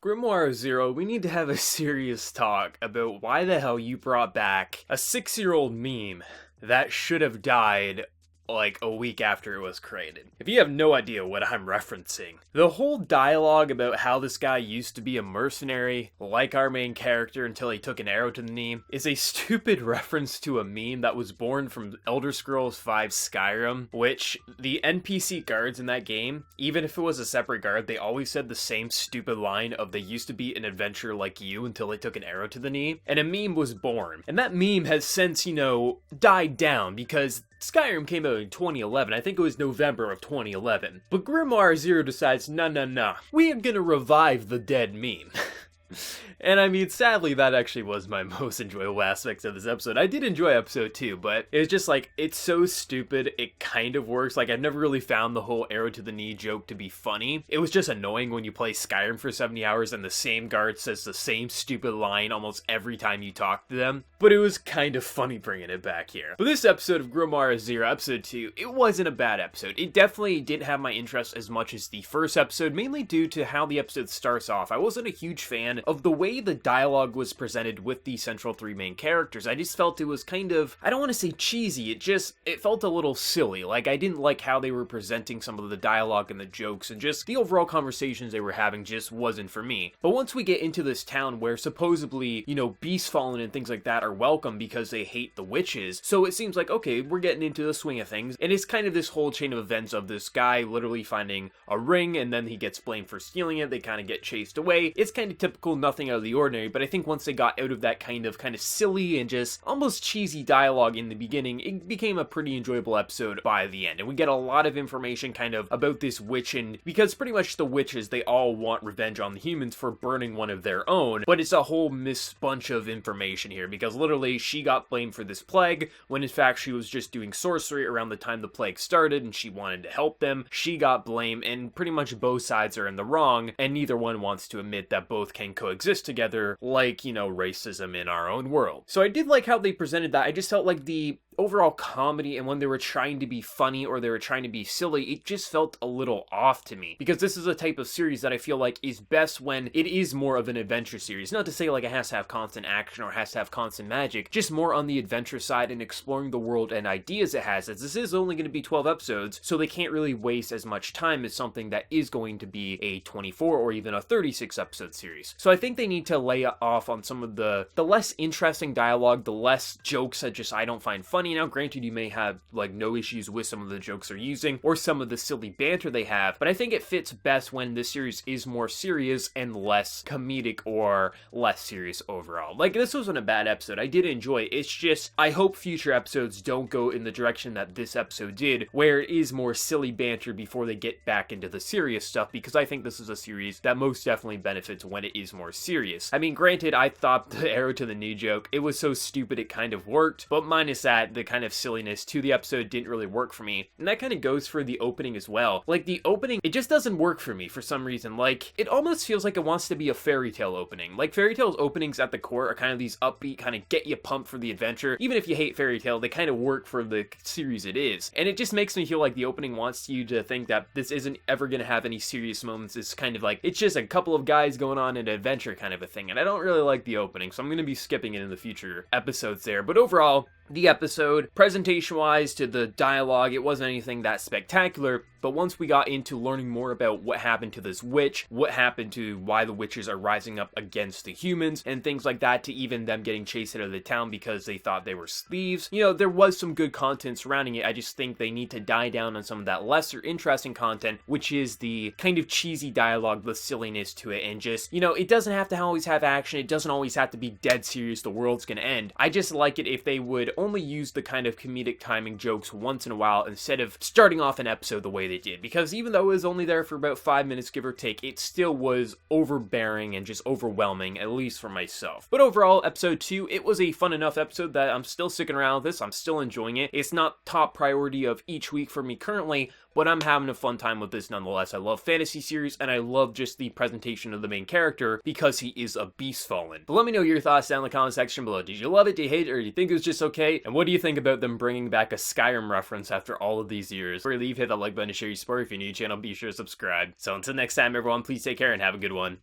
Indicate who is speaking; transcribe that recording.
Speaker 1: Grimoire Zero, we need to have a serious talk about why the hell you brought back a 6-year-old meme that should have died like a week after it was created. If you have no idea what I'm referencing, the whole dialogue about how this guy used to be a mercenary, like our main character until he took an arrow to the knee, is a stupid reference to a meme that was born from Elder Scrolls V Skyrim, which the NPC guards in that game, even if it was a separate guard, they always said the same stupid line of they used to be an adventurer like you until they took an arrow to the knee, and a meme was born. And that meme has since, died down because Skyrim came out in 2011, I think it was November of 2011. But Grimoire Zero decides, nah, we are gonna revive the dead meme. And I mean, sadly, that actually was my most enjoyable aspects of this episode. I did enjoy episode 2, but it's just like, it's so stupid, it kind of works. Like, I've never really found the whole arrow to the knee joke to be funny. It was just annoying when you play Skyrim for 70 hours and the same guard says the same stupid line almost every time you talk to them. But it was kind of funny bringing it back here. But this episode of Grimoire Zero, episode 2, it wasn't a bad episode. It definitely didn't have my interest as much as the first episode, mainly due to how the episode starts off. I wasn't a huge fan of the way the dialogue was presented with the central three main characters. I just felt it was kind of, I don't want to say cheesy, it felt a little silly. Like, I didn't like how they were presenting some of the dialogue and the jokes, and just the overall conversations they were having just wasn't for me. But once we get into this town where supposedly, Beastfallen and things like that are welcome because they hate the witches, so it seems like, okay, we're getting into the swing of things, and it's kind of this whole chain of events of this guy literally finding a ring, and then he gets blamed for stealing it, they kind of get chased away. It's kind of typical, nothing out of the ordinary, but I think once they got out of that kind of silly and just almost cheesy dialogue in the beginning, it became a pretty enjoyable episode by the end. And we get a lot of information kind of about this witch, and because pretty much the witches, they all want revenge on the humans for burning one of their own, but it's a whole bunch of information here, because literally she got blamed for this plague, when in fact she was just doing sorcery around the time the plague started, and she wanted to help them. She got blamed, and pretty much both sides are in the wrong, and neither one wants to admit that both can coexist together, like, racism in our own world. So I did like how they presented that. I just felt like the overall comedy, and when they were trying to be funny or they were trying to be silly, it just felt a little off to me, because this is a type of series that I feel like is best when it is more of an adventure series. Not to say like it has to have constant action or has to have constant magic, just more on the adventure side and exploring the world and ideas it has, as this is only going to be 12 episodes, so they can't really waste as much time as something that is going to be a 24 or even a 36 episode series. So I think they need to lay off on some of the less interesting dialogue, the less jokes that just I don't find funny. Now, granted, you may have like no issues with some of the jokes they're using or some of the silly banter they have, but I think it fits best when this series is more serious and less comedic or less serious overall. Like, this wasn't a bad episode. I did enjoy it. It's just, I hope future episodes don't go in the direction that this episode did, where it is more silly banter before they get back into the serious stuff, because I think this is a series that most definitely benefits when it is more serious. I mean, granted, I thought the arrow to the knee joke, it was so stupid it kind of worked, but minus that, the kind of silliness to the episode didn't really work for me. And that kind of goes for the opening as well. Like, the opening, it just doesn't work for me for some reason. Like, it almost feels like it wants to be a fairy tale opening. Like, fairy tales openings at the core are kind of these upbeat, kind of get you pumped for the adventure. Even if you hate fairy tale, they kind of work for the series it is. And it just makes me feel like the opening wants you to think that this isn't ever going to have any serious moments. It's kind of like, it's just a couple of guys going on an adventure kind of a thing. And I don't really like the opening, so I'm going to be skipping it in the future episodes there. But overall, the episode, presentation-wise to the dialogue, it wasn't anything that spectacular, but once we got into learning more about what happened to this witch, what happened to why the witches are rising up against the humans, and things like that, to even them getting chased out of the town because they thought they were thieves, there was some good content surrounding it. I just think they need to die down on some of that lesser interesting content, which is the kind of cheesy dialogue, the silliness to it, and just, it doesn't have to always have action, it doesn't always have to be dead serious, the world's gonna end. I just like it if they would only use the kind of comedic timing jokes once in a while instead of starting off an episode the way they did, because even though it was only there for about 5 minutes, give or take, it still was overbearing and just overwhelming, at least for myself. But overall, episode 2, it was a fun enough episode that I'm still sticking around with this. I'm still enjoying it. It's not top priority of each week for me currently, but I'm having a fun time with this nonetheless. I love fantasy series, and I love just the presentation of the main character because he is a Beastfallen. But let me know your thoughts down in the comment section below. Did you love it? Did you hate it? Or do you think it was just okay? And what do you think about them bringing back a Skyrim reference after all of these years? Before you leave, hit that like button to share your support. If you're new to the channel, be sure to subscribe. So until next time, everyone, please take care and have a good one.